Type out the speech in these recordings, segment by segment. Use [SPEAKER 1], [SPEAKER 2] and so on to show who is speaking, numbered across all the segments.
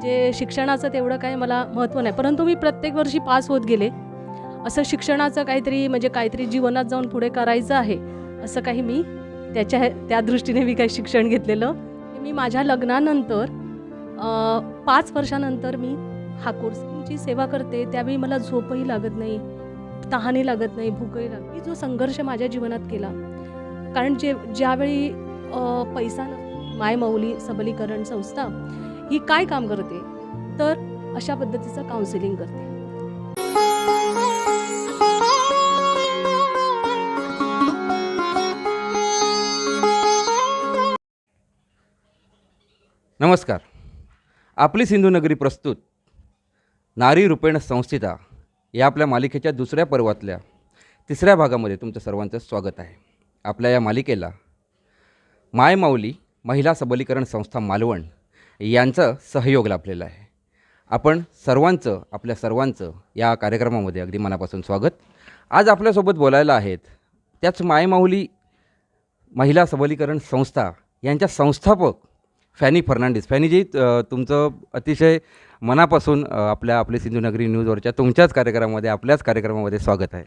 [SPEAKER 1] म्हणजे शिक्षणाचं तेवढं काही मला महत्त्व नाही, परंतु मी प्रत्येक वर्षी पास होत गेले. असं शिक्षणाचं काहीतरी म्हणजे काहीतरी जीवनात जाऊन पुढे करायचं आहे, असं काही मी त्या दृष्टीने मी काही शिक्षण घेतलेलं. मी माझ्या लग्नानंतर 5 वर्षानंतर मी हा कोर्स तुमची सेवा करते. त्यावेळी मला झोपही लागत नाही, तहानही लागत नाही, भूकही लागत नाही. जो संघर्ष माझ्या जीवनात केला, कारण ज्यावेळी पैसा मायमाऊली सबलीकरण संस्था ही काय काम करते, तर अशा पद्धतीचं काउन्सिलिंग करते.
[SPEAKER 2] नमस्कार. आपली सिंधुनगरी प्रस्तुत नारी रूपेण संस्थिता या आपल्या मालिकेच्या दुसऱ्या पर्वातल्या तिसऱ्या भागामध्ये तुमचं सर्वांचं स्वागत आहे. आपल्या या मालिकेला मायमाऊली महिला सबलीकरण संस्था मालवण यांचा सहयोग लाभलेला आहे. आपण आपल्या सर्वांचं या कार्यक्रमामध्ये अगदी मनापासून स्वागत. आज आपल्यासोबत बोलायला आहेत त्याच मायमाऊली महिला सबलीकरण संस्था यांच्या संस्थापक फॅनी फर्नांडिस. फॅनीजी, तुमचं अतिशय मनापासून आपली सिंधुनगरी न्यूजवरच्या तुमच्याच कार्यक्रमामध्ये आपल्याच कार्यक्रमामध्ये स्वागत आहे.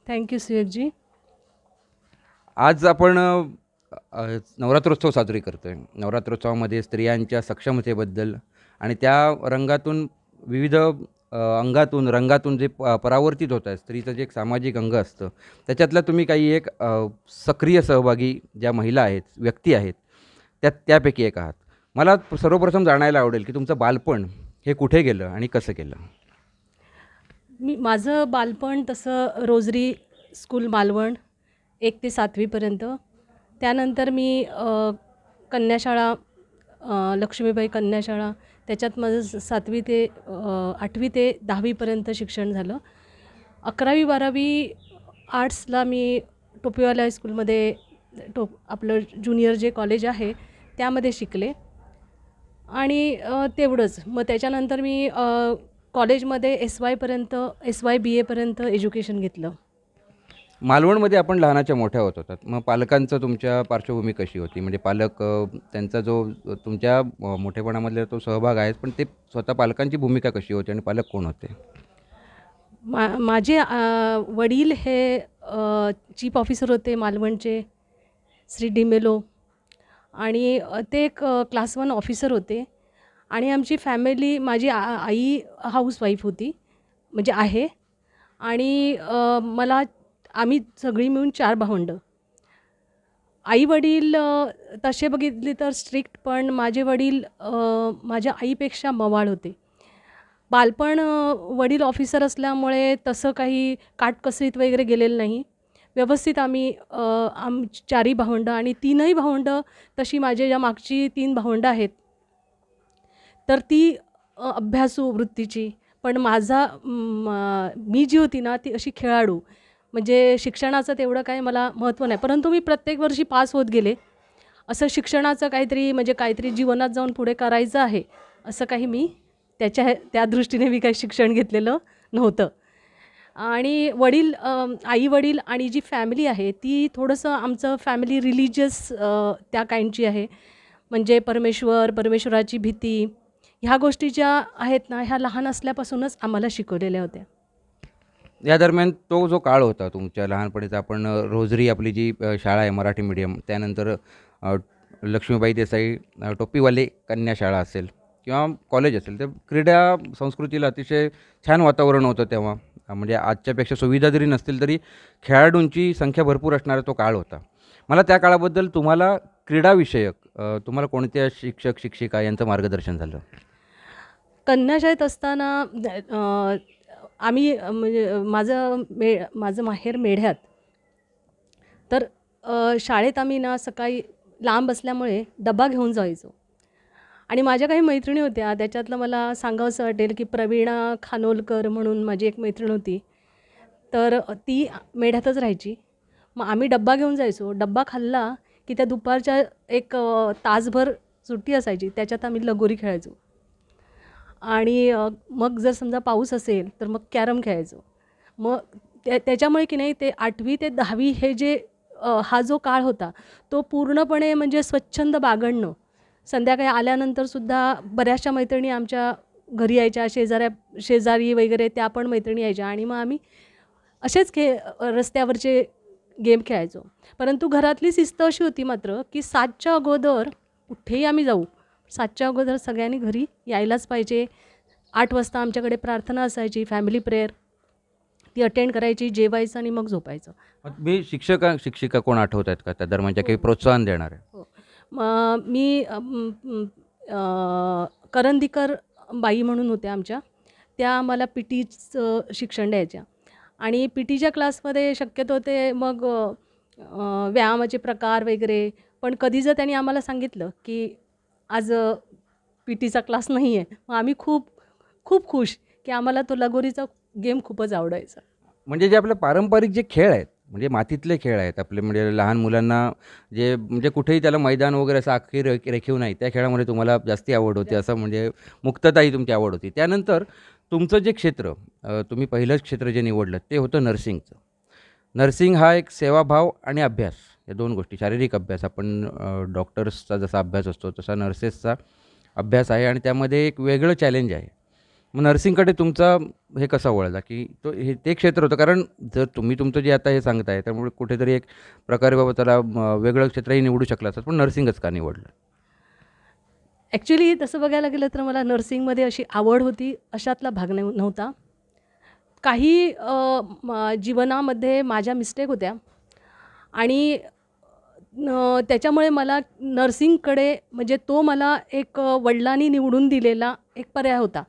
[SPEAKER 1] थँक्यू सुयकजी.
[SPEAKER 2] आज आपण नवरात्रोत्सव साजरी करतो आहे. नवरात्रोत्सवामध्ये स्त्रियांच्या सक्षमतेबद्दल आणि त्या रंगातून विविध अंगातून रंगातून जे परावर्तित होत आहे, स्त्रीचं जे एक सामाजिक अंग असतं, त्याच्यातल्या तुम्ही काही एक सक्रिय सहभागी ज्या महिला आहेत, व्यक्ती आहेत, त्यापैकी एक आहात. मला सर्वप्रथम जाणायला आवडेल की तुमचं बालपण हे कुठे गेलं आणि कसं केलं?
[SPEAKER 1] माझं बालपण तसं रोजरी स्कूल मालवण 1 ते 7वीपर्यंत. त्यानंतर मी कन्याशाळा, लक्ष्मीबाई कन्याशाळा, त्याच्यात माझं 7वी ते 8वी ते 10वीपर्यंत शिक्षण झालं. 11वी 12वी आर्ट्सला मी टोपीवाला हायस्कूलमध्ये आपलं ज्युनियर जे कॉलेज आहे त्यामध्ये शिकले आणि तेवढंच. मग त्याच्यानंतर मी कॉलेजमध्ये SY BA एज्युकेशन घेतलं.
[SPEAKER 2] मालवणमध्ये आपण लहानाच्या मोठ्या होत होतात. मग पालकांचं तुमच्या पार्श्वभूमी कशी होती? म्हणजे पालक त्यांचा जो तुमच्या मोठेपणामधला तो सहभाग आहे, पण ते स्वतः पालकांची भूमिका कशी होती आणि पालक कोण होते?
[SPEAKER 1] माझे वडील हे चीफ ऑफिसर होते मालवणचे, श्री डिमेलो, आणि ते एक क्लास 1 ऑफिसर होते. आणि आमची फॅमिली, माझी आई हाऊसवाईफ होती, म्हणजे आहे. आणि आम्ही सगळी मिळून 4 भावंडं. आई-वडील तसे बघितले तर स्ट्रिक्ट, पण माझे वडील माझ्या आईपेक्षा मवाळ होते. बालपण वडील ऑफिसर असल्यामुळे तसं काही काटकसरीत वगैरे गेलेलं नाही. व्यवस्थित आम्ही 4ही भावंडं, आणि 3ही भावंडं तशी माझ्या ज्या मागची 3 भावंडं आहेत तर ती अभ्यासू वृत्तीची. पण मी जी होती ना ती अशी खेळाडू. म्हणजे शिक्षणाचं तेवढं काही मला महत्त्व नाही, परंतु मी प्रत्येक वर्षी पास होत गेले. असं शिक्षणाचं काहीतरी जीवनात जाऊन पुढे करायचं आहे, असं काही मी त्या दृष्टीने मी काही शिक्षण घेतलेलं नव्हतं. आणि आई-वडील आणि जी फॅमिली आहे ती थोडंसं आमचं फॅमिली रिलिजियस त्या काइंडची आहे. म्हणजे परमेश्वराची भीती, ह्या गोष्टी ज्या आहेत ना, ह्या लहान असल्यापासूनच आम्हाला शिकवलेल्या होत्या.
[SPEAKER 2] या दरम्यान तो जो काळ होता तुमच्या लहानपणीचा, आपण रोजरी आपली जी शाळा आहे मराठी मीडियम, त्यानंतर लक्ष्मीबाई देसाई टोपीवाले कन्याशाळा असेल किंवा कॉलेज असेल, तर क्रीडा संस्कृतीला अतिशय छान वातावरण होतं तेव्हा. म्हणजे आजच्यापेक्षा सुविधा जरी नसतील तरी खेळाडूंची संख्या भरपूर असणारा तो काळ होता. मला त्या काळाबद्दल क्रीडाविषयक तुम्हाला कोणत्या शिक्षक शिक्षिका यांचं मार्गदर्शन झालं?
[SPEAKER 1] कन्याशाळेत असताना आम्ही म्हणजे माझं माहेर मेढ्यात. तर शाळेत आम्ही ना सकाळी लांब असल्यामुळे डबा घेऊन जायचो. आणि माझ्या काही मैत्रिणी होत्या, त्याच्यातलं मला सांगावंसं वाटेल की प्रवीणा खानोलकर म्हणून माझी एक मैत्रीण होती. तर ती मेढ्यातच राहायची. मग आम्ही डब्बा घेऊन जायचो. डब्बा खाल्ला की त्या दुपारच्या एक तासभर सुट्टी असायची, त्याच्यात आम्ही लगोरी खेळायचो. आणि मग जर समजा पाऊस असेल तर मग कॅरम खेळायचो. मग त्याच्यामुळे की नाही, ते 8वी ते 10वी हे जे हा जो काळ होता तो पूर्णपणे म्हणजे स्वच्छंद बागडणं, संध्याकाळी आल्यानंतरसुद्धा बऱ्याचशा मैत्रिणी आमच्या घरी यायच्या, शेजारी वगैरे त्या पण मैत्रिणी यायच्या आणि मग आम्ही असेच रस्त्यावरचे गेम खेळायचो. परंतु घरातली शिस्त अशी होती मात्र की 7च्या अगोदर कुठेही आम्ही जाऊ, 7च्या अगोदर सगळ्यांनी घरी यायलाच पाहिजे. 8 वाजता आमच्याकडे प्रार्थना असायची, फॅमिली प्रेयर, ती अटेंड करायची, जेवायचं आणि मग झोपायचं.
[SPEAKER 2] मी शिक्षिका कोण आठवत आहेत का त्या दरम्यानच्या काही प्रोत्साहन देणारे?
[SPEAKER 1] हो. मी करंदीकर बाई म्हणून होत्या आमच्या, त्या मला पी टीचं शिक्षण द्यायच्या आणि पी टीच्या क्लासमध्ये शक्यतो ते मग व्यायामाचे प्रकार वगैरे. पण कधी जर त्यांनी आम्हाला सांगितलं की आज पी टीचा क्लास नाही आहे, मग आम्ही खूप खूप खुश की आम्हाला तो लगोरीचा गेम खूपच आवडायचा.
[SPEAKER 2] म्हणजे जे आपले पारंपरिक जे खेळ आहेत, म्हणजे मातीतले खेळ आहेत आपले, म्हणजे लहान मुलांना जे म्हणजे कुठेही त्याला मैदान वगैरे असं आखी रेखीव नाही, त्या खेळामध्ये तुम्हाला जास्ती आवड होती, असं म्हणजे मुक्तताही तुमची आवड होती. त्यानंतर तुमचं जे क्षेत्र, तुम्ही पहिलंच क्षेत्र जे निवडलं ते होतं नर्सिंगचं. नर्सिंग हा एक सेवाभाव आणि अभ्यास, या दोन गोष्टी, शारीरिक अभ्यास, आपण डॉक्टर्सचा जसा अभ्यास असतो तसा नर्सेसचा अभ्यास आहे आणि त्यामध्ये एक वेगळं चॅलेंज आहे. मग नर्सिंगकडे तुमचा हे कसा वळला, की ते क्षेत्र होतं? कारण जर तुम्ही तुमचं जे आता हे सांगताय त्यामुळे कुठेतरी एक प्रकारे बाबा त्याला वेगळं क्षेत्रही निवडू शकला असतात, पण नर्सिंगच का निवडलं?
[SPEAKER 1] ॲक्च्युली तसं बघायला गेलं तर मला नर्सिंगमध्ये अशी आवड होती अशातला भाग नव्हता. काही जीवनामध्ये माझ्या मिस्टेक होत्या आणि त्याच्यामुळे मला नर्सिंगकडे म्हणजे तो मला एक वडिलांनी निवडून दिलेला एक पर्याय होता.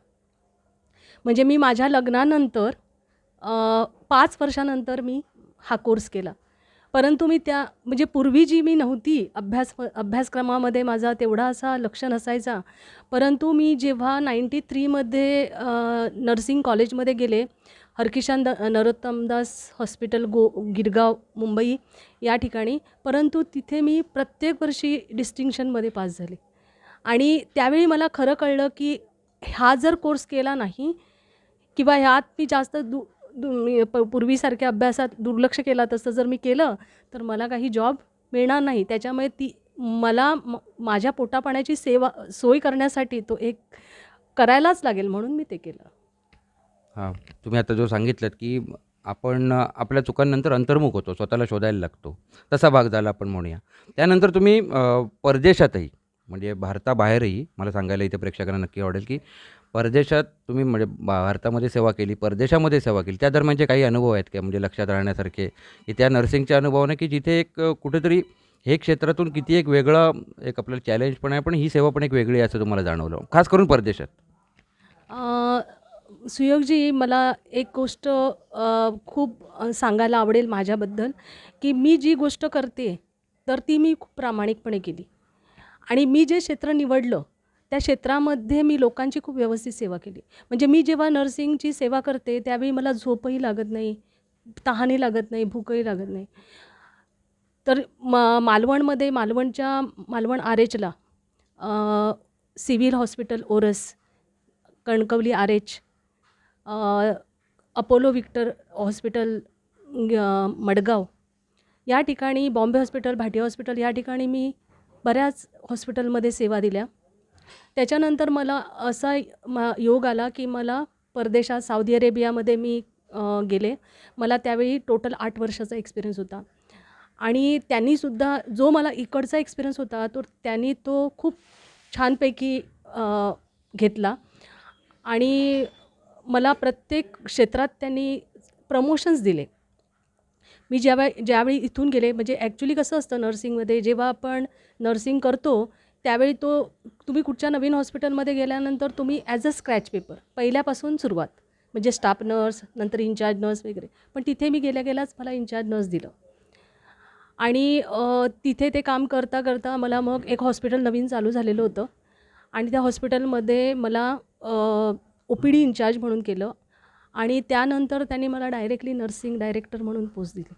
[SPEAKER 1] म्हणजे मी माझ्या लग्नानंतर 5 वर्षानंतर मी हा कोर्स केला. परंतु मी म्हणजे पूर्वी जी मी नव्हती, अभ्यासक्रमामध्ये माझा तेवढा असा लक्ष नसायचा. परंतु मी जेव्हा 93 मध्ये नर्सिंग कॉलेजमध्ये गेले, हरकिशन नरोत्तमदास हॉस्पिटल गिरगाव मुंबई या ठिकाणी. परंतु तिथे मी प्रत्येक वर्षी डिस्टिंक्शनमध्ये पास झाले आणि त्यावेळी मला खरं कळलं की हा जर कोर्स केला नाही किंवा ह्यात मी जास्त पूर्वीसारख्या अभ्यासात दुर्लक्ष केला, तसं जर मी केलं तर मला काही जॉब मिळणार नाही. त्याच्यामुळे मला माझ्या पोटापाण्याची सोय करण्यासाठी तो एक करायलाच लागेल म्हणून मी ते केलं.
[SPEAKER 2] हां, तुम्ही आता जो सांगितलंत की आपण आपल्या चुकांनंतर अंतर्मुख होतो, स्वतःला शोधायला लागतो, तसा भाग झाला आपण म्हणूया. त्यानंतर तुम्ही परदेशातही, म्हणजे भारताबाहेरही, मला सांगायला इथे प्रेक्षकांना नक्की आवडेल की परदेशात तुम्ही म्हणजे भारतामध्ये सेवा केली, परदेशामध्ये सेवा केली, त्या दरम्यानचे काही अनुभव आहेत का म्हणजे लक्षात राहण्यासारखे, की त्या नर्सिंगच्या अनुभवाने, की जिथे एक कुठेतरी हे क्षेत्रातून किती एक वेगळं एक आपल्याला चॅलेंज पण आहे, पण ही सेवा पण एक वेगळी आहे असं तुम्हाला जाणवलं, खास करून परदेशात?
[SPEAKER 1] सुयोगजी, मला एक गोष्ट खूप सांगायला आवडेल माझ्याबद्दल, की मी जी गोष्ट करते तर ती मी खूप प्रामाणिकपणे केली आणि मी जे क्षेत्र निवडलं त्या क्षेत्रामध्ये मी लोकांची खूप व्यवस्थित सेवा केली. म्हणजे मी जेव्हा नर्सिंगची सेवा करते त्यावेळी मला झोपही लागत नाही, तहानही लागत नाही, भूकही लागत नाही. तर मालवणमध्ये मालवण RH ला civil hospital Oros, Kankavli RH, Apollo Victor hospital Madgaon या ठिकाणी, बॉम्बे हॉस्पिटल, भाटिया हॉस्पिटल या ठिकाणी मी बऱ्याच हॉस्पिटलमध्ये सेवा दिल्या. त्याच्यानंतर मला असा योग आला की मला परदेशात सौदी अरेबियामध्ये मी गेले. मला त्यावेळी टोटल 8 वर्षाचा एक्सपिरियन्स होता आणि त्यांनीसुद्धा जो मला इकडचा एक्सपिरियन्स होता त्यांनी तो खूप छानपैकी घेतला आणि मला प्रत्येक क्षेत्रात त्यांनी प्रमोशन्स दिले. मी ज्यावेळी इथून गेले, म्हणजे ॲक्च्युली कसं असतं नर्सिंगमध्ये, जेव्हा आपण नर्सिंग करतो त्यावेळी तुम्ही कुठच्या नवीन हॉस्पिटलमध्ये गेल्यानंतर तुम्ही ॲज अ स्क्रॅच पेपर पहिल्यापासून सुरुवात, म्हणजे स्टाफ नर्स, नंतर इन्चार्ज नर्स वगैरे. पण तिथे मी गेल्याच मला इन्चार्ज नर्स दिलं आणि तिथे ते काम करता करता मला मग एक हॉस्पिटल नवीन चालू झालेलं होतं आणि त्या हॉस्पिटलमध्ये मला OPD इन्चार्ज म्हणून केलं आणि त्यानंतर त्यांनी मला डायरेक्टली नर्सिंग डायरेक्टर म्हणून पोस्ट दिली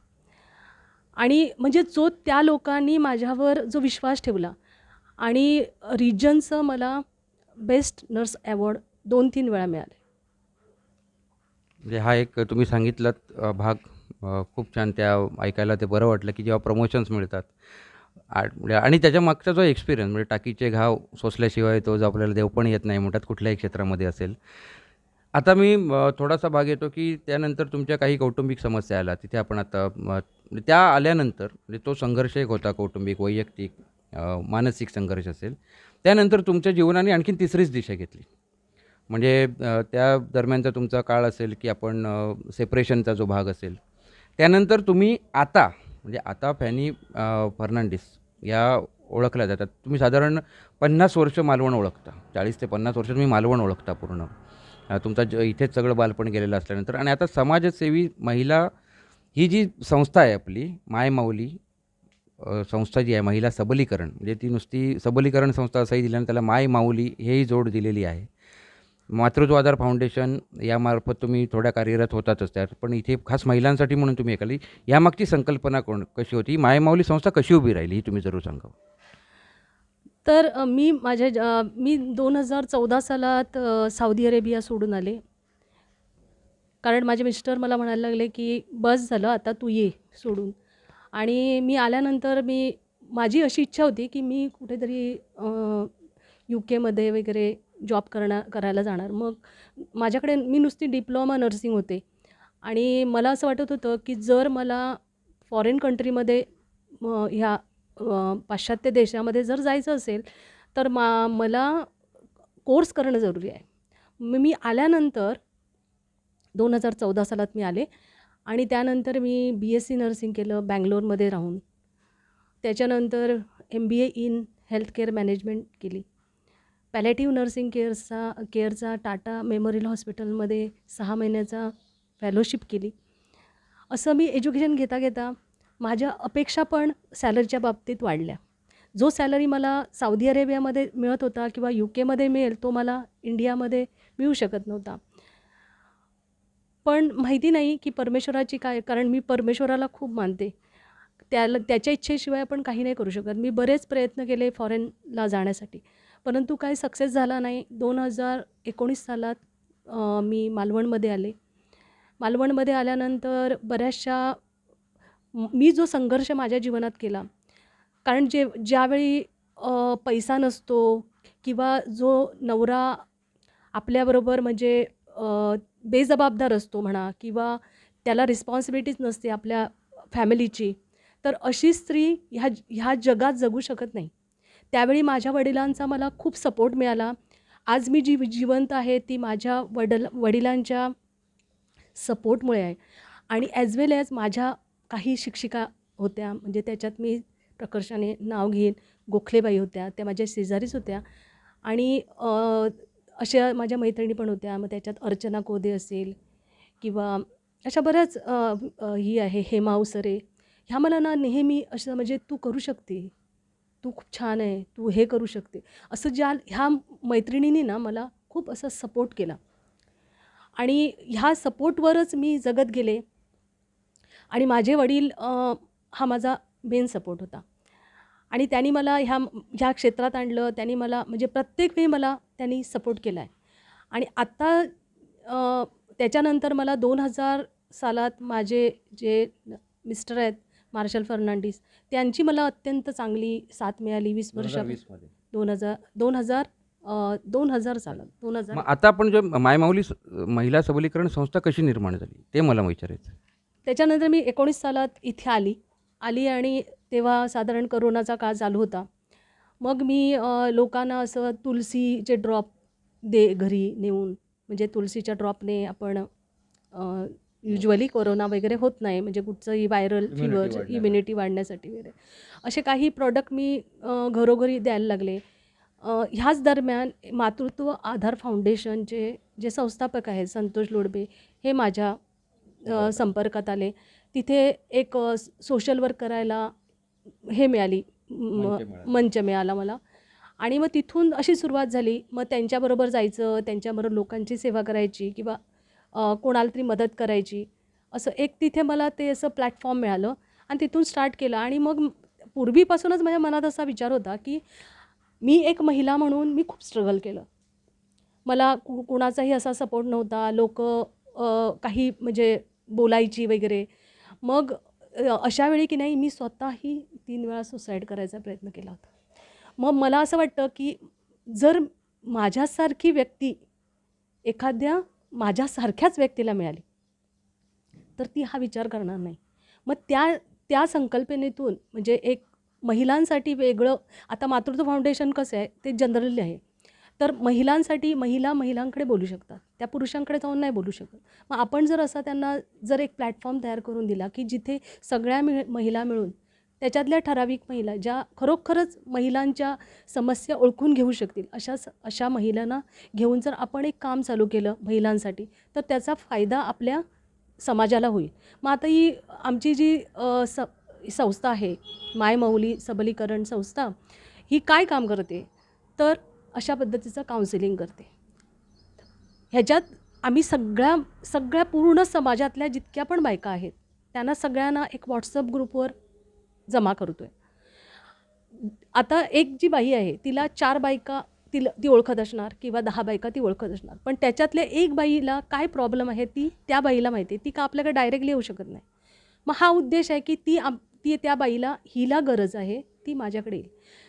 [SPEAKER 1] आणि म्हणजे त्या लोकांनी माझ्यावर जो विश्वास ठेवला आणि रिजनचं मला बेस्ट नर्स अवॉर्ड 2-3 वेळा मिळाले.
[SPEAKER 2] म्हणजे हा एक तुम्ही सांगितलात भाग खूप छान, त्या ऐकायला ते बरं वाटलं की जेव्हा प्रमोशन्स मिळतात. म्हणजे आणि त्याच्या मागचा जो एक्सपिरियन्स म्हणजे टाकीचे घाव सोसल्याशिवाय तो जो आपल्याला देव पण येत नाही म्हणतात कुठल्याही क्षेत्रामध्ये असेल. आता मी थोडासा भाग येतो की त्यानंतर तुमच्या काही कौटुंबिक समस्या आल्या तिथे आपण आता म्हणजे त्या आल्यानंतर म्हणजे तो संघर्ष एक होता कौटुंबिक, वैयक्तिक, मानसिक संघर्ष असेल. त्यानंतर तुमच्या जीवनाने आणखीन तिसरीच दिशा घेतली. म्हणजे त्या दरम्यानचा तुमचा काळ असेल की आपण सेपरेशनचा जो भाग असेल. त्यानंतर तुम्ही आता म्हणजे आता फॅनी फर्नांडिस या ओळखल्या जातात. तुम्ही साधारण 50 वर्ष मालवण ओळखता. 40 ते 50 वर्ष तुम्ही मालवण ओळखता पूर्ण. तुमचा इथेच सगळं बालपण गेलेलं असल्यानंतर आणि आता समाजसेवी महिला ही जी संस्था आहे आपली मायमाऊली संस्था जी आहे महिला सबलीकरण म्हणजे ती नुसती सबलीकरण संस्था असंही दिल्यानं त्याला माय माऊली हेही जोड दिलेली आहे. मातृत्व आधार फाउंडेशन यामार्फत तुम्ही थोड्या कार्यरत होतातच त्यात पण इथे खास महिलांसाठी म्हणून तुम्ही एखादी यामागची संकल्पना कशी होती मायमाऊली संस्था कशी उभी राहिली ही तुम्ही जरूर सांगा.
[SPEAKER 1] तर मी 2014 सालात सौदी अरेबिया सोडून आले. कारण माझे मिस्टर मला म्हणायला लागले की बस झालं आता तू ये सोडून. आणि मी आल्यानंतर माझी अशी इच्छा होती की मी कुठेतरी UK मध्ये वगैरे जॉब करायला जाणार. मग माझ्याकडे मी नुसती डिप्लोमा नर्सिंग होते आणि मला असं वाटत होतं की जर मला फॉरेन कंट्रीमध्ये ह्या पाश्चात्य देशामध्ये जर जायचं असेल तर मला कोर्स करणं जरुरी आहे. मी आल्यानंतर 2014 सालात मी आले आणि त्यानंतर मी BSc नर्सिंग केलं बँगलोरमध्ये राहून. त्याच्यानंतर MBA in health care management केली. पॅलेटिव्ह नर्सिंग केअरचा टाटा मेमोरियल हॉस्पिटलमध्ये 6 महिन्याचा फेलोशिप केली. असं मी एज्युकेशन घेता घेता माझ्या अपेक्षा पण सॅलरीच्या बाबतीत वाढल्या. जो सॅलरी मला सौदी अरेबियामध्ये मिळत होता किंवा UKमध्ये मिळेल तो मला इंडियामध्ये मिळू शकत नव्हता. पण माहिती नाही की परमेश्वराची काय, कारण मी परमेश्वराला खूप मानते. त्याच्या इच्छेशिवाय आपण काही नाही करू शकत. मी बरेच प्रयत्न केले फॉरेनला जाण्यासाठी परंतु काही सक्सेस झाला नाही. 2019 सालात मी मालवणमध्ये आले. मालवणमध्ये आल्यानंतर बऱ्याचशा मी जो संघर्ष माझ्या जीवनात केला कारण ज्यावेळी पैसा नसतो किंवा जो नवरा आपल्याबरोबर म्हणजे बेजबाबदार असतो म्हणा किंवा त्याला रिस्पॉन्सिबिलिटीज नसते आपल्या फॅमिलीची, तर अशी स्त्री ह्या जगात जगू शकत नाही. त्यावेळी माझ्या वडिलांचा मला खूप सपोर्ट मिळाला. आज मी जिवंत आहे ती माझ्या वडिलांच्या सपोर्टमुळे आहे. आणि ॲज वेल ॲज माझ्या काही शिक्षिका होत्या म्हणजे त्याच्यात मी प्रकर्षाने नाव घेईन गोखलेबाई होत्या, त्या माझ्या शेजारीच होत्या. आणि अशा माझ्या मैत्रिणी पण होत्या. मग त्याच्यात अर्चना कोदे असेल किंवा अशा बऱ्याच ही आहे हेमा अवसरे. ह्या मला ना नेहमी असं म्हणजे तू करू शकते, तू खूप छान आहे, तू हे करू शकते असं ह्या मैत्रिणींनी ना मला खूप असा सपोर्ट केला. आणि ह्या सपोर्टवरच मी जगत गेले. आणि माझे वडील हा माझा मेन सपोर्ट होता. आणि त्यांनी मला ह्या क्षेत्रात आणलं. त्यांनी मला म्हणजे प्रत्येक वेळी मला त्यांनी सपोर्ट केला आहे. आणि आत्ता त्याच्यानंतर मला 2000 सालात माझे जे मिस्टर आहेत मार्शल फर्नांडिस त्यांची मला अत्यंत चांगली साथ मिळाली 20 वर्षात. 2000 सालात 2000.
[SPEAKER 2] मग आता आपण जे मायमाऊली महिला सबलीकरण संस्था कशी निर्माण झाली ते मला विचारायचं.
[SPEAKER 1] त्याच्यानंतर मी 19 सालात इथे आली आणि तेव्हा साधारण करोनाचा काळ चालू होता. मग मी लोकांना असं तुलसीचे ड्रॉप घरी नेऊन म्हणजे तुलसीच्या ड्रॉपने आपण युज्युअली कोरोना वगैरे होत नाही म्हणजे कुठचंही व्हायरल फीवर इम्युनिटी वाढण्यासाठी वगैरे असे काही प्रॉडक्ट मी घरोघरी द्यायला लागले. ह्याच दरम्यान मातृत्व आधार फाउंडेशनचे जे संस्थापक आहेत संतोष लोडबे हे माझ्या संपर्कात आले. तिथे एक सोशल वर्क करायला हे मिळाली मंच मिळाला मला. आणि मग तिथून अशी सुरुवात झाली. मग त्यांच्याबरोबर जायचं, त्यांच्याबरोबर लोकांची सेवा करायची किंवा कोणाला तरी मदत करायची. असं एक तिथे मला ते असं प्लॅटफॉर्म मिळालं आणि तिथून स्टार्ट केलं. आणि मग पूर्वीपासूनच माझ्या मनात असा विचार होता की मी एक महिला म्हणून मी खूप स्ट्रगल केलं. मला कुणाचाही असा सपोर्ट नव्हता. लोक काही म्हणजे बोलायची वगैरे. मग अशा वेळी की नाही मी स्वतःही 3 वेळा सुसाईड करायचा प्रयत्न केला होता. मग मला असं वाटतं की जर माझ्यासारखी व्यक्ती एखाद्या माझ्यासारख्याच व्यक्तीला मिळाली, तर ती हा विचार करणार नाही. मग त्या त्या संकल्पनेतून म्हणजे एक महिलांसाठी वेगळं आता मातृत्व फाउंडेशन कसं आहे ते जनरली आहे. तर महिलांसाठी महिलांकडे बोलू शकतात. त्या पुरुषांकडे जाऊन नाही बोलू शकत. मग आपण जर असा त्यांना जर एक प्लॅटफॉर्म तयार करून दिला, की जिथे सगळ्या महिला मिळून त्याच्यातल्या ठराविक महिला ज्या खरोखरच महिलांच्या समस्या ओळखून घेऊ शकतील, अशा महिलांना घेऊन जर आपण एक काम चालू केलं महिलांसाठी, तर त्याचा फायदा आपल्या समाजाला होईल. मग आता ही आमची जी संस्था आहे, मायमौली सबलीकरण संस्था, ही काय काम करते? तर अशा पद्धतीचं काउन्सिलिंग करते. ह्याच्यात आम्ही सगळ्या पूर्ण समाजातल्या जितक्या पण बायका आहेत, त्यांना सगळ्यांना एक व्हॉट्सअप ग्रुपवर जमा करतो आहे. आता एक जी बाई आहे, तिला 4 बायका ती ओळखत असणार किंवा 10 बायका ती ओळखत असणार. पण त्याच्यातल्या एक बाईला काय प्रॉब्लेम आहे ती त्या बाईला माहिती आहे. ती का आपल्याकडे डायरेक्टली येऊ शकत नाही. मग हा उद्देश आहे की ती त्या बाईला हिला गरज आहे, ती माझ्याकडे येईल.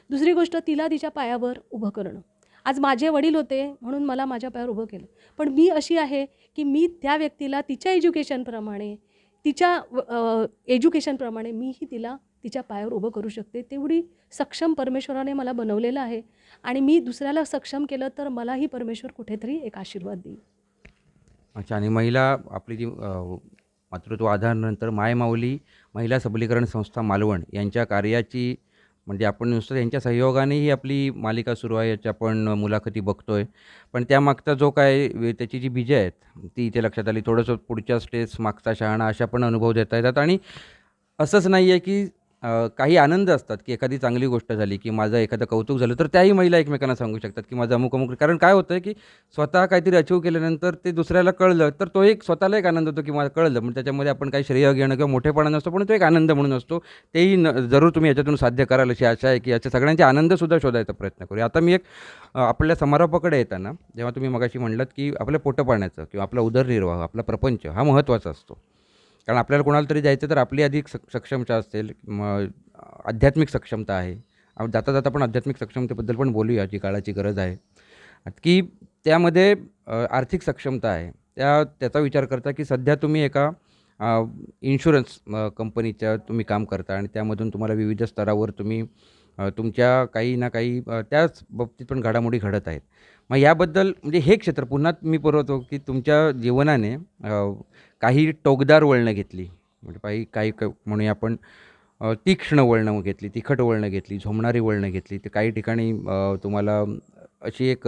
[SPEAKER 1] दुसरी गोष्ट तिला तिच्या पायावर उभं करणं. आज माझे वडील होते म्हणून मला माझ्या पायावर उभं केलं. पण मी अशी आहे की मी त्या व्यक्तीला तिच्या एज्युकेशनप्रमाणे एज्युकेशनप्रमाणे मीही तिला तिच्या पायावर उभं करू शकते. तेवढी सक्षम परमेश्वराने मला बनवलेलं आहे आणि मी दुसऱ्याला सक्षम केलं तर मलाही परमेश्वर कुठेतरी एक आशीर्वाद देईल.
[SPEAKER 2] अच्छा. आणि महिला आपली जी मातृत्व आधारानंतर मायमाऊली महिला सबलीकरण संस्था मालवण यांच्या कार्याची म्हणजे आपण नुसतं यांच्या सहयोगाने ही आपली मालिका सुरू आहे, याच्या आपण मुलाखती बघतोय. पण त्यामागचा जो काय त्याची जी बीजं आहेत ती इथे लक्षात आली. थोडंसं पुढच्या स्टेज मागचा शहाणा अशा पण अनुभव देता येतात. आणि असंच नाही आहे की काही आनंद असतात की एखादी चांगली गोष्ट झाली की माझं एखादं कौतुक झालं तर त्याही महिला एकमेकांना सांगू शकतात की माझं अमुक कारण काय होतं की स्वतः काहीतरी अचीव केल्यानंतर ते दुसऱ्याला कळलं तर तो एक स्वतःला एक आनंद होतो की मला कळलं. म्हणजे त्याच्यामध्ये आपण काही श्रेय घेणं किंवा मोठेपणा नसतो, पण तो एक आनंद म्हणून असतो. तेही जरूर तुम्ही याच्यातून साध्य कराल अशी आशा आहे की याच्या सगळ्यांचे आनंदसुद्धा शोधायचा प्रयत्न करूया. आता मी एक आपल्या समारोपाकडे येताना जेव्हा तुम्ही मगाशी म्हणलात की आपल्या पोटपाण्याचं किंवा आपला उदरनिर्वाह आपला प्रपंच हा महत्त्वाचा असतो. कारण आपल्याला कोणाला तरी जायचं तर आपली अधिक सक्षमता असेल, आध्यात्मिक सक्षमता आहे. आपण जाता जाता पण आध्यात्मिक सक्षमतेबद्दल पण बोलूया, जी काळाची गरज आहे. की त्यामध्ये आर्थिक सक्षमता आहे. त्याचा विचार करता की सध्या तुम्ही एका इन्शुरन्स कंपनीच्या तुम्ही काम करता आणि त्यामधून तुम्हाला विविध स्तरावर तुम्ही तुमच्या काही ना काही त्याच बाबतीत पण घडामोडी घडत आहेत. मग याबद्दल म्हणजे हे क्षेत्र पुन्हा मी पुरवतो की तुमच्या जीवनाने काही टोकदार वळणं घेतली. म्हणजे काही म्हणूया आपण तीक्ष्ण वळणं घेतली, तिखट वळणं घेतली, झोंबणारी वळणं घेतली. तर काही ठिकाणी तुम्हाला अशी एक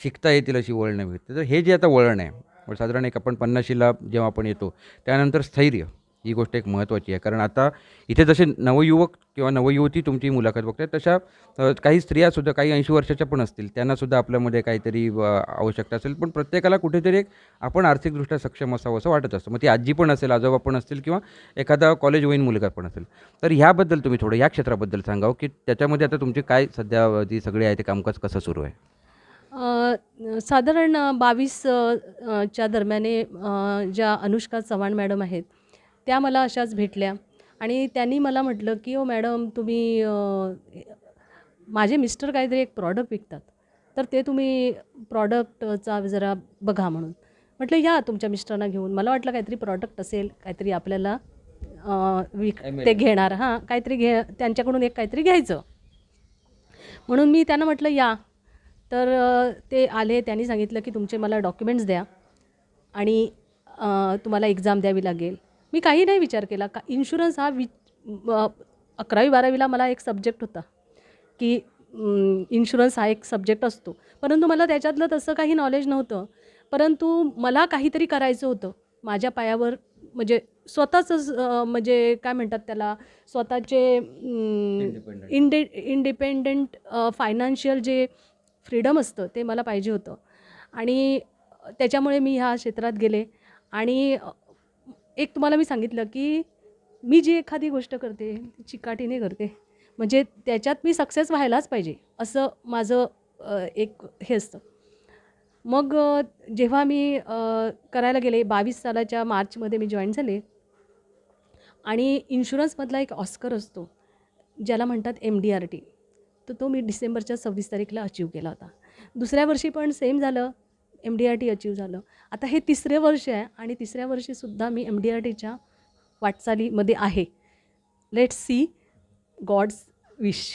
[SPEAKER 2] शिकता येतील अशी वळणं मिळते. तर हे जे आता वळण आहे, साधारण एक आपण 50शीला जेव्हा आपण येतो त्यानंतर स्थैर्य ही गोष्ट एक महत्त्वाची आहे. कारण आता इथे जसे नवयुवक किंवा नवयुवती तुमची मुलाखत बघतात, तशा काही स्त्रियासुद्धा काही 80 वर्षाच्या पण असतील, त्यांनासुद्धा आपल्यामध्ये काहीतरी आवश्यकता असेल. पण प्रत्येकाला कुठेतरी एक आपण आर्थिकदृष्ट्या सक्षम असावं असं वाटत असतं. मग ती आजी पण असेल, आजोबा पण असतील किंवा एखादा कॉलेजवयीन मुलगा पण असेल. तर ह्याबद्दल तुम्ही थोडं या क्षेत्राबद्दल सांगावं की त्याच्यामध्ये आता तुमचे काय सध्या जी सगळे आहे ते कामकाज कसं सुरू आहे?
[SPEAKER 1] साधारण 22 च्या दरम्याने ज्या अनुष्का चव्हाण मॅडम आहेत, त्या मला अशाच भेटल्या आणि त्यांनी मला म्हटलं की "ओ मॅडम तुम्ही माझे मिस्टर काहीतरी एक प्रॉडक्ट विकतात, तर ते तुम्ही प्रॉडक्टचा जरा बघा" म्हणून. म्हटलं "या तुमच्या मिस्टरांना घेऊन." मला वाटलं काहीतरी प्रॉडक्ट असेल, काहीतरी आपल्याला ते घेणार काहीतरी त्यांच्याकडून एक काहीतरी घ्यायचं. म्हणून मी त्यांना म्हटलं "या." तर ते आले. त्यांनी सांगितलं की तुमचे मला डॉक्युमेंट्स द्या आणि तुम्हाला एक्झाम द्यावी लागेल. मी काही नाही विचार केला का इन्शुरन्स हा 11वी-12वीला मला एक सब्जेक्ट होता की इन्शुरन्स हा एक सब्जेक्ट असतो. परंतु मला त्याच्यातलं तसं काही नॉलेज नव्हतं. परंतु मला काहीतरी करायचं होतं माझ्या पायावर म्हणजे स्वतःचंच म्हणजे काय म्हणतात त्याला स्वतःचे इंडिपेंडंट फायनान्शियल जे फ्रीडम असतं ते मला पाहिजे होतं आणि त्याच्यामुळे मी ह्या क्षेत्रात गेले आणि एक तुम्हाला मी सांगितलं की मी जी एखादी गोष्ट करते ती चिकाटीने करते म्हणजे त्याच्यात मी सक्सेस व्हायलाच पाहिजे असं माझं एक हे असतं. मग जेव्हा मी करायला गेले 22 सालाच्या मार्चमध्ये मी जॉईन झाले आणि इन्शुरन्समधला एक ऑस्कर असतो ज्याला म्हणतात MDRT. तर तो मी डिसेंबरच्या 26 तारीखला अचीव केला होता. दुसऱ्या वर्षी पण सेम झालं, MDRT अचीव झालं. आता हे तिसरे वर्ष आहे आणि तिसऱ्या वर्षीसुद्धा मी MDRTच्या वाटचालीमध्ये आहे. Let's see God's wish.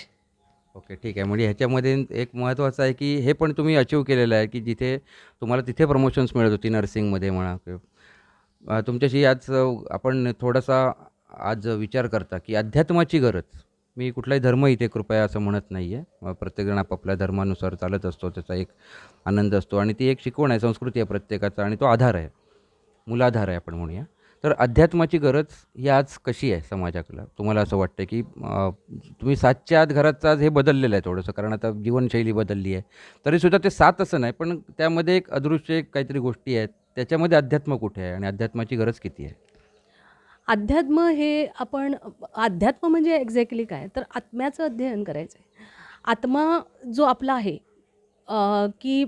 [SPEAKER 2] Okay, ठीक आहे. म्हणजे ह्याच्यामध्ये एक महत्त्वाचं आहे की हे पण तुम्ही अचीव केलेलं आहे की जिथे तुम्हाला तिथे प्रमोशन्स मिळत होती नर्सिंगमध्ये म्हणा किंवा तुमच्याशी आज आपण थोडासा आज विचार करता की अध्यात्माची गरज. मी कुठलाही धर्म इथे कृपया असं म्हणत नाही आहे. प्रत्येकजण आपापल्या धर्मानुसार चालत असतो, त्याचा एक आनंद असतो आणि ती एक शिकवण आहे, संस्कृती आहे प्रत्येकाचा आणि तो आधार आहे, मूलाधार आहे आपण म्हणूया. तर अध्यात्माची गरज ही आज कशी आहे समाजाला? तुम्हाला असं वाटतं की तुम्ही 7च्या आत घराचं आज हे बदललेलं आहे थोडंसं, कारण आता जीवनशैली बदलली आहे. तरीसुद्धा ते 7 असं नाही, पण त्यामध्ये एक अदृश्य एक काहीतरी गोष्टी आहेत. त्याच्यामध्ये अध्यात्म कुठे आहे आणि अध्यात्माची गरज किती आहे?
[SPEAKER 1] अध्यात्म हे आपण अध्यात्म म्हणजे एक्झॅक्टली काय तर आत्म्याचं अध्ययन करायचं आहे. आत्मा जो आपला आहे की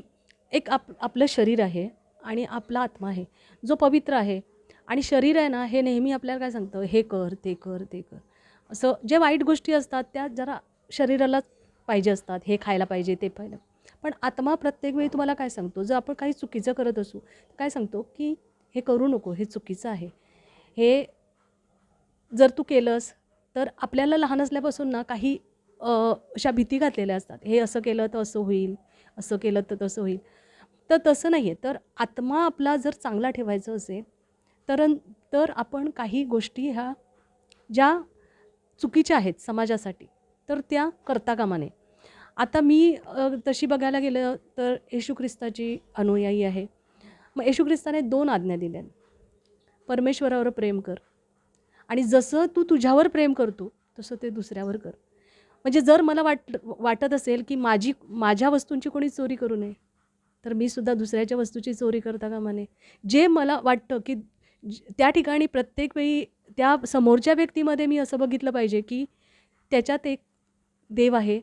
[SPEAKER 1] एक आपलं शरीर आहे आणि आपला आत्मा आहे जो पवित्र आहे. आणि शरीर आहे ना हे नेहमी आपल्याला काय सांगतं, हे कर ते कर ते कर. असं जे वाईट गोष्टी असतात त्या जरा शरीराला पाहिजे असतात, हे खायला पाहिजे ते पाहिलं. पण आत्मा प्रत्येक वेळी तुम्हाला काय सांगतो, जर आपण काही चुकीचं करत असू तर काय सांगतो की हे करू नको, हे चुकीचं आहे. हे जर तू केलंस तर आपल्याला लहान असल्यापासून ना काही अशा भीती घातलेल्या असतात, हे असं केलं तर असं होईल, असं केलं तर तसं होईल. तर तसं नाही आहे. तर आत्मा आपला जर चांगला ठेवायचं असेल तर तर आपण काही गोष्टी ह्या ज्या चुकीच्या आहेत समाजासाठी तर त्या करता कामा नये. आता मी तशी बघायला गेलं तर येशू ख्रिस्ताची अनुयायी आहे. मग येशू ख्रिस्ताने 2 आज्ञा दिल्या. परमेश्वरावर प्रेम कर आणि जसं तू तुझ्यावर प्रेम करतो तसं ते दुसऱ्यावर कर. म्हणजे जर मला वाटत असेल की माझ्या वस्तूंची कोणी चोरी करू नये तर मी सुद्धा दुसऱ्याच्या वस्तूची चोरी करता कामा नये. जे मला वाटतं की त्या ठिकाणी प्रत्येक वेळी त्या समोरच्या व्यक्तीमध्ये मी असं बघितलं पाहिजे की त्याच्यात एक देव आहे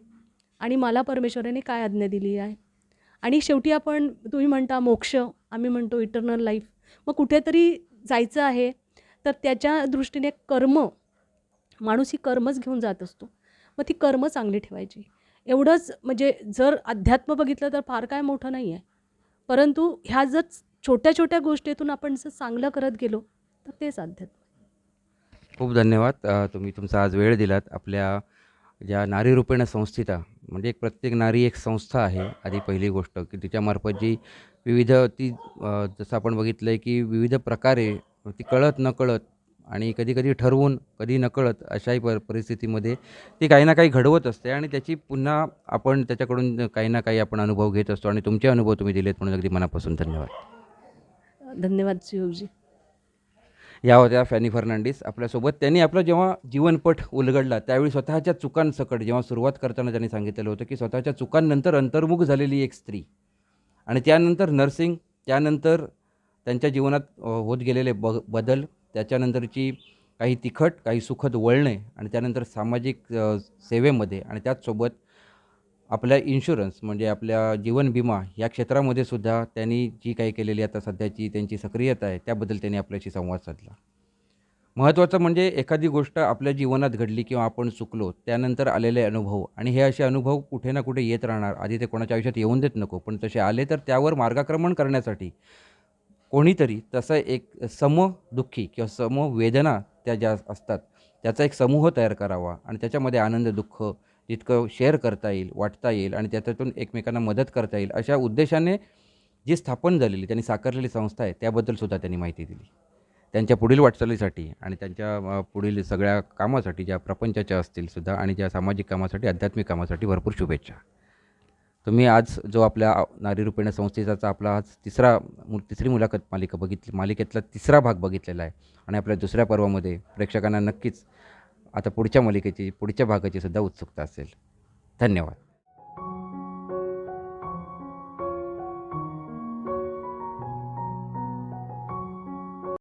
[SPEAKER 1] आणि मला परमेश्वराने काय आज्ञा दिली आहे. आणि शेवटी आपण तुम्ही म्हणता मोक्ष, आम्ही म्हणतो इटर्नल लाईफ. मग कुठेतरी जायचं आहे तर त्याच्या दृष्टीने कर्म, माणूस ही कर्मच घेऊन जात असतो. मग ती कर्म चांगली ठेवायची एवढंच. म्हणजे जर अध्यात्म बघितलं तर फार काय मोठं नाही आहे, परंतु ह्या जर छोट्या छोट्या गोष्टीतून आपण जर चांगलं करत गेलो तर तेच अध्यात्म.
[SPEAKER 2] खूप धन्यवाद. तुम्ही तुमचा आज वेळ दिलात. आपल्या ज्या नारी रूपेण संस्थिता, म्हणजे एक प्रत्येक नारी एक संस्था आहे. आधी पहिली गोष्ट की तिच्यामार्फत जी विविध जसं आपण बघितलं आहे की विविध प्रकारे ती कळत नकळत आणि कधी-कधी ठरवून, कधी नकळत अशाही परिस्थितीमध्ये ती काही ना काही घडवत असते आणि त्याची पुन्हा आपण त्याच्याकडून काही ना काही आपण अनुभव घेत असतो आणि तुमचे अनुभव तुम्ही दिलेत म्हणून अगदी मनापासून धन्यवाद.
[SPEAKER 1] धन्यवाद सुयोगजी.
[SPEAKER 2] या होत्या फॅनी फर्नांडिस आपल्यासोबत. त्यांनी आपला जेव्हा जीवनपट उलगडला त्यावेळी स्वतःच्या चुकांसकट जेव्हा सुरुवात करताना त्यांनी सांगितलेलं होतं की स्वतःच्या चुकांनंतर अंतर्मुख झालेली एक स्त्री आणि त्यानंतर नर्सिंग, त्यानंतर त्यांच्या जीवनात होत गेलेले बदल, त्याच्यानंतरची काही तिखट काही सुखद वळणे आणि त्यानंतर सामाजिक सेवेमध्ये आणि त्याचसोबत आपल्या इन्शुरन्स म्हणजे आपल्या जीवन विमा या क्षेत्रामध्ये सुद्धा त्यांनी जी काही केलेली आता सध्याची त्यांची सक्रियता आहे त्याबद्दल त्यांनी आपल्याशी संवाद साधला. महत्त्वाचं म्हणजे एखादी गोष्ट आपल्या जीवनात घडली किंवा आपण चुकलो त्यानंतर आलेले अनुभव आणि हे असे अनुभव कुठे ना कुठे येत राहणार. आधी ते कोणाच्या आयुष्यात येऊन देत नको, पण तसे आले तर त्यावर मार्गक्रमण करण्यासाठी कोणीतरी तसं एक समदुःखी किंवा समवेदना त्या ज्या असतात त्याचा एक समूह तयार करावा आणि त्याच्यामध्ये आनंद दुःख जितकं शेअर करता येईल, वाटता येईल आणि त्याच्यातून एकमेकांना मदत करता येईल अशा उद्देशाने जी स्थापन झालेली त्यांनी साकारलेली संस्था आहे त्याबद्दल सुद्धा त्यांनी माहिती दिली. त्यांच्या पुढील वाटचालीसाठी आणि त्यांच्या पुढील सगळ्या कामासाठी ज्या प्रपंचाच्या असतील सुद्धा आणि ज्या सामाजिक कामासाठी, आध्यात्मिक कामासाठी भरपूर शुभेच्छा. तुम्ही आज जो आपल्या नारी रूपेण संस्थेचा आपला आज तिसरी मुलाखत मालिकेतला तिसरा भाग बघितलेला आहे आणि आपल्या दुसऱ्या पर्वामध्ये प्रेक्षकांना नक्कीच आता पुढच्या मालिकेची पुढच्या भागाची सुद्धा उत्सुकता असेल. धन्यवाद.